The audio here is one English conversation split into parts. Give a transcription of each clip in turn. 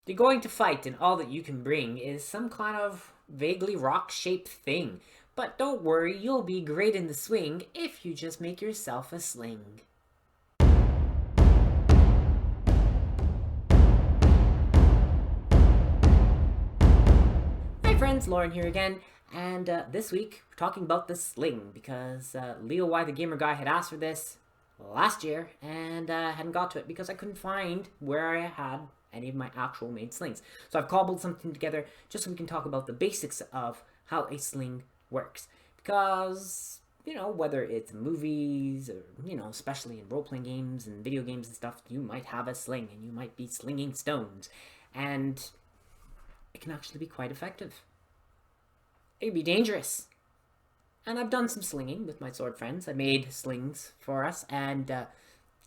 You're going to fight, and all that you can bring is some kind of vaguely rock-shaped thing. But don't worry, you'll be great in the swing if you just make yourself a sling. Hi friends, Lauren here again, and this week we're talking about the sling because LeoYthegamerguy had asked for this last year and hadn't got to it because I couldn't find where I had any of my actual made slings. So I've cobbled something together just so we can talk about the basics of how a sling works. Because, you know, whether it's movies or, you know, especially in role-playing games and video games and stuff, you might have a sling and you might be slinging stones. And it can actually be quite effective. It can be dangerous. And I've done some slinging with my sword friends. I made slings for us, and like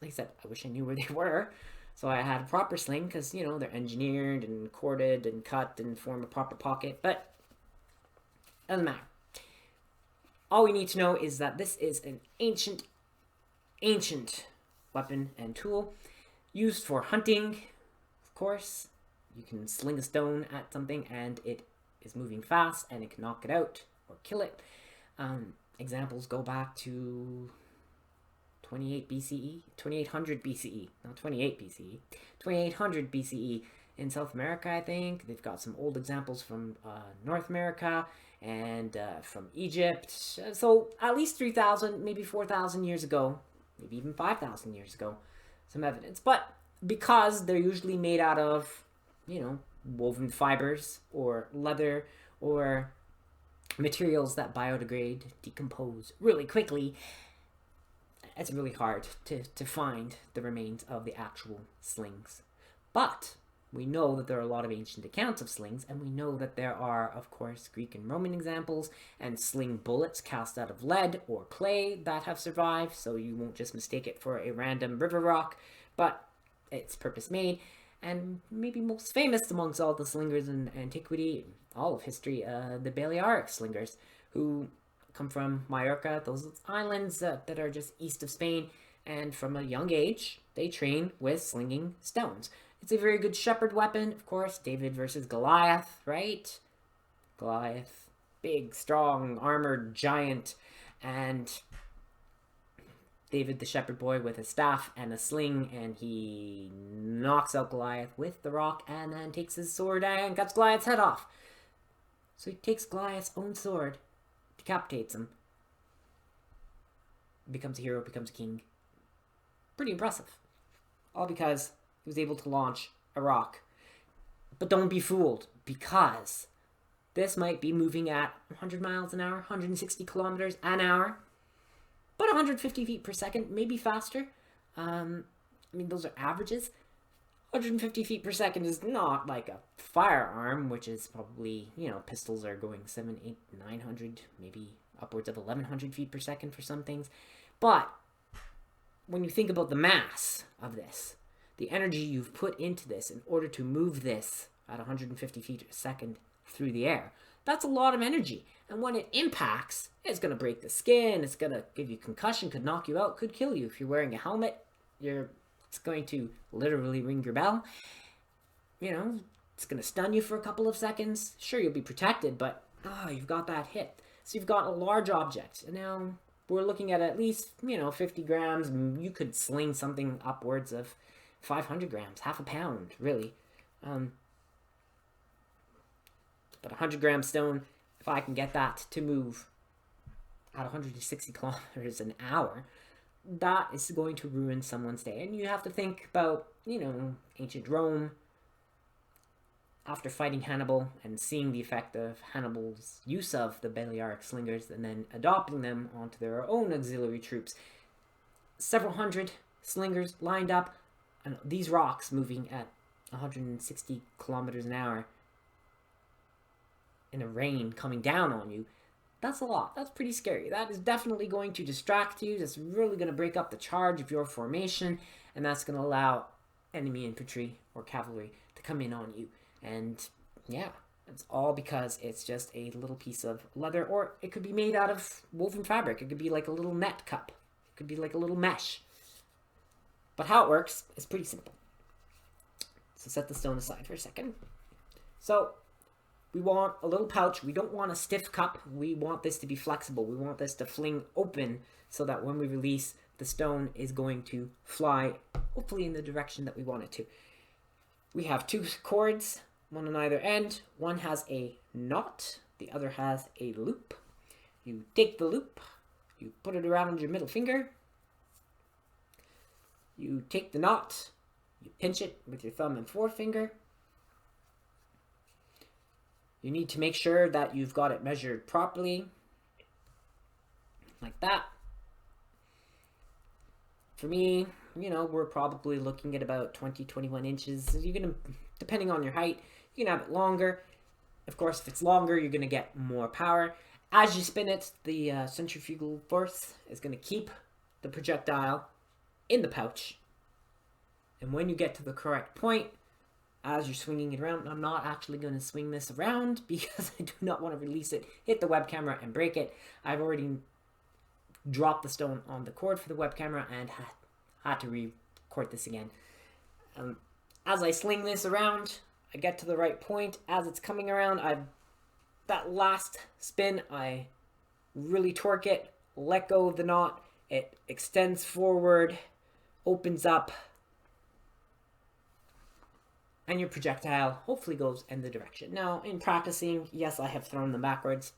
I said, I wish I knew where they were. So I had a proper sling because, you know, they're engineered and corded and cut and form a proper pocket, but it doesn't matter. All we need to know is that this is an ancient weapon and tool used for hunting, of course. You can sling a stone at something and it is moving fast and it can knock it out or kill it. Examples go back to 28 BCE, 2800 BCE, not 28 BCE, 2800 BCE in South America, I think. They've got some old examples from North America and from Egypt. So at least 3,000, maybe 4,000 years ago, maybe even 5,000 years ago, some evidence. But because they're usually made out of, you know, woven fibers or leather or materials that biodegrade, decompose really quickly, it's really hard to find the remains of the actual slings. But we know that there are a lot of ancient accounts of slings, and we know that there are, of course, Greek and Roman examples, and sling bullets cast out of lead or clay that have survived, so you won't just mistake it for a random river rock, but it's purpose-made. And maybe most famous amongst all the slingers in antiquity, all of history, the Balearic slingers, who come from Majorca, those islands that are just east of Spain, and from a young age, they train with slinging stones. It's a very good shepherd weapon, of course. David versus Goliath, right? Goliath, big, strong, armored giant, and David the shepherd boy with a staff and a sling, and he knocks out Goliath with the rock and then takes his sword and cuts Goliath's head off. So he takes Goliath's own sword, decapitates him, becomes a hero, becomes a king. Pretty impressive. All because he was able to launch a rock. But don't be fooled, because this might be moving at 100 miles an hour, 160 kilometers an hour, but 150 feet per second, maybe faster. I mean, those are averages. 150 feet per second is not like a firearm, which is probably, you know, pistols are going 7, 8, 900, maybe upwards of 1,100 feet per second for some things. But when you think about the mass of this, the energy you've put into this in order to move this at 150 feet a second through the air, that's a lot of energy. And when it impacts, it's going to break the skin, it's going to give you concussion, could knock you out, could kill you. If you're wearing a helmet, it's going to literally ring your bell. You know, it's going to stun you for a couple of seconds. Sure, you'll be protected, but you've got that hit. So you've got a large object. And now we're looking at least, you know, 50 grams. You could sling something upwards of 500 grams, half a pound, really. But 100-gram stone, if I can get that to move at 160 kilometers an hour, that is going to ruin someone's day. And you have to think about, you know, ancient Rome, after fighting Hannibal and seeing the effect of Hannibal's use of the Balearic slingers and then adopting them onto their own auxiliary troops. Several hundred slingers lined up, and these rocks moving at 160 kilometers an hour in a rain coming down on you. That's a lot. That's pretty scary. That is definitely going to distract you. That's really going to break up the charge of your formation, and that's going to allow enemy infantry or cavalry to come in on you. And yeah, it's all because it's just a little piece of leather, or it could be made out of woven fabric. It could be like a little net cup. It could be like a little mesh. But how it works is pretty simple. So set the stone aside for a second. So we want a little pouch. We don't want a stiff cup. We want this to be flexible. We want this to fling open so that when we release, the stone is going to fly, hopefully in the direction that we want it to. We have 2 cords, one on either end. One has a knot, the other has a loop. You take the loop, you put it around your middle finger. You take the knot, you pinch it with your thumb and forefinger. You need to make sure that you've got it measured properly, like that. For me, you know, we're probably looking at about 20, 21 inches. You're going to, depending on your height, you can have it longer. Of course, if it's longer, you're going to get more power. As you spin it, the centrifugal force is going to keep the projectile in the pouch. And when you get to the correct point, as you're swinging it around, I'm not actually going to swing this around because I do not want to release it, hit the web camera, and break it. I've already dropped the stone on the cord for the web camera and had to record this again. As I sling this around, I get to the right point. As it's coming around, that last spin, I really torque it, let go of the knot, it extends forward, opens up, and your projectile hopefully goes in the direction. Now, in practicing, yes, I have thrown them backwards.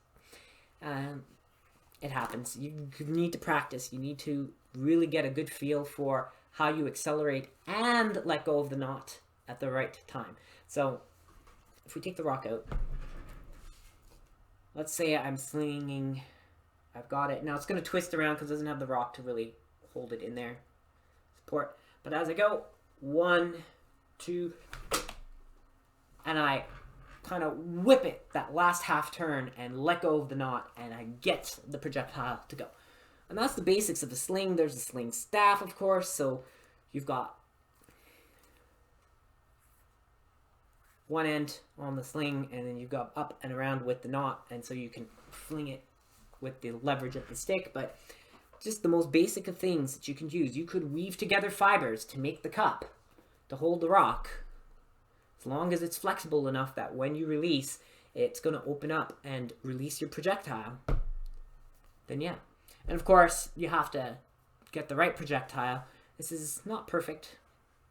It happens. You need to practice. You need to really get a good feel for how you accelerate and let go of the knot at the right time. So, if we take the rock out, let's say I'm slinging, I've got it. Now, it's going to twist around because it doesn't have the rock to really hold it in there, support. But as I go, 1, 2, and I kind of whip it that last half turn and let go of the knot, and I get the projectile to go. And that's the basics of a sling. There's a sling staff, of course, so you've got one end on the sling, and then you've got up and around with the knot, and so you can fling it with the leverage of the stick. But just the most basic of things that you can use. You could weave together fibers to make the cup, to hold the rock, as long as it's flexible enough that when you release, it's going to open up and release your projectile. Then yeah. And of course, you have to get the right projectile. This is not perfect.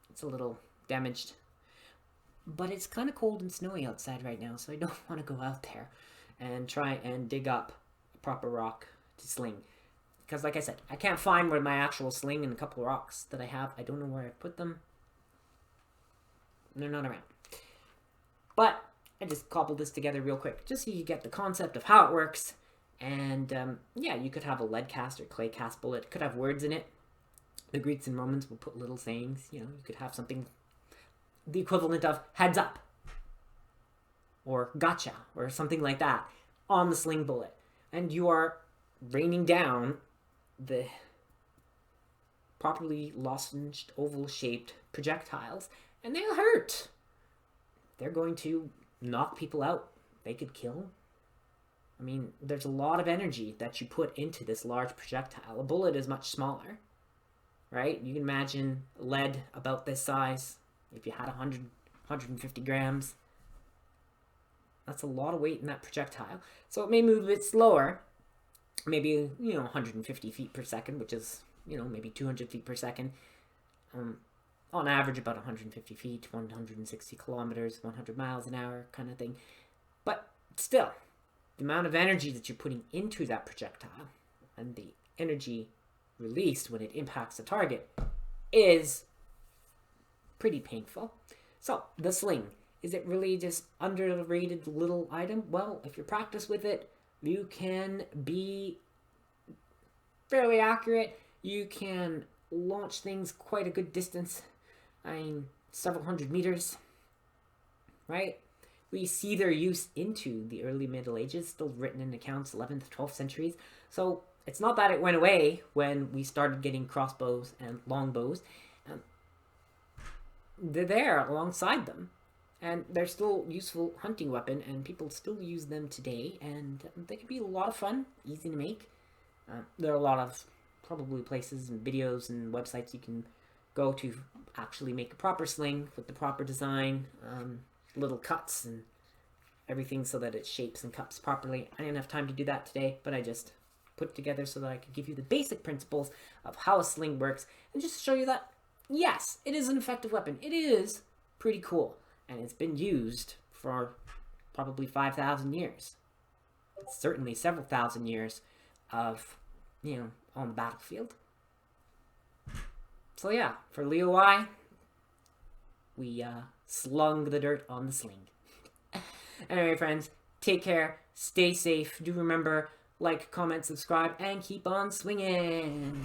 It's a little damaged. But it's kind of cold and snowy outside right now, so I don't want to go out there and try and dig up a proper rock to sling. Because like I said, I can't find where my actual sling and a couple of rocks that I have. I don't know where I put them. They're not around. But I just cobbled this together real quick, just so you get the concept of how it works. And yeah, you could have a lead cast or clay cast bullet. It could have words in it. The Greeks and Romans will put little sayings. You know, you could have something, the equivalent of heads up or gotcha or something like that on the sling bullet. And you are raining down the properly lozenged, oval-shaped projectiles, and they'll hurt. They're going to knock people out. They could kill. I mean, there's a lot of energy that you put into this large projectile. A bullet is much smaller, right? You can imagine lead about this size. If you had 100, 150 grams, that's a lot of weight in that projectile. So it may move a bit slower, maybe, 150 feet per second, which is, maybe 200 feet per second. On average, about 150 feet, 160 kilometers, 100 miles an hour kind of thing. But still, the amount of energy that you're putting into that projectile and the energy released when it impacts the target is pretty painful. So, the sling. Is it really just underrated little item? Well, if you practice with it, you can be fairly accurate. You can launch things quite a good distance. I mean, several hundred meters, right? We see their use into the early Middle Ages, still written in accounts, 11th, 12th centuries. So it's not that it went away when we started getting crossbows and longbows. They're there alongside them, and they're still useful hunting weapon, and people still use them today, and they can be a lot of fun, easy to make. There are a lot of probably places and videos and websites you can go to actually make a proper sling with the proper design, little cuts and everything so that it shapes and cups properly. I didn't have time to do that today, but I just put it together so that I could give you the basic principles of how a sling works and just show you that, yes, it is an effective weapon. It is pretty cool, and it's been used for probably 5,000 years. Certainly several thousand years of, on the battlefield. So yeah, for LeoY, we slung the dirt on the sling. Anyway, friends, take care, stay safe. Do remember, like, comment, subscribe, and keep on swinging.